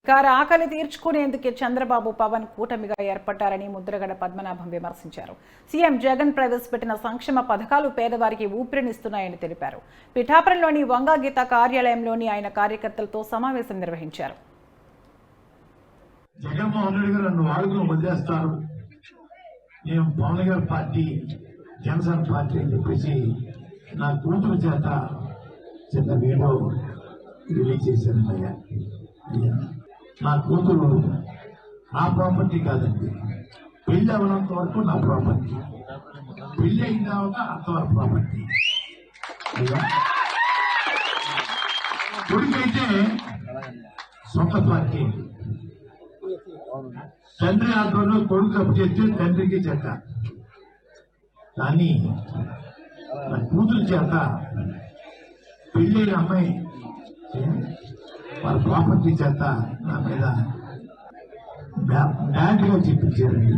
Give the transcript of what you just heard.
ఆకలి తీర్చుకునేందుకే చంద్రబాబు పవన్ కూటమిగా ఏర్పడ్డారని ముద్రగడ పద్మనాభం విమర్శించారు. సీఎం జగన్ ప్రవేశపెట్టిన సంక్షేమ పథకాలు పేదవారికి ఊపిరినిస్తున్నాయని తెలిపారు. పిఠాపురంలోని వంగాగీత కార్యాలయంలోని ఆయన కార్యకర్తలతో సమావేశం నిర్వహించారు. జగన్మోహన్ రెడ్డి గారు నన్ను వాడుకుని వదిలేస్తారు, నేను పవన్ గారి పార్టీ జనసేన పార్టీ అని చెప్పేసి నా కూతురు చేత చిన్న వీడియో రిలీజ్ చేశాను. అయ్యా నా కూతురు నా ప్రాపర్టీ కాదండి, పెళ్లి అవ్వనంత వరకు నా ప్రాపర్టీ, పెళ్లి అయిన తర్వాత అంతవరకు ప్రాపర్టీ. కొడుకైతే సొంత పార్టీ, తండ్రి ఆధ్వర్యంలో కొడుకు తప్పు చేస్తే తండ్రికి చెడ్డ, కానీ నా కూతురు చేత పెళ్ళైన అమ్మాయి వాళ్ళ ప్రాపర్టీ చేత నా మీద బ్యాడ్గా చెప్పించారండి.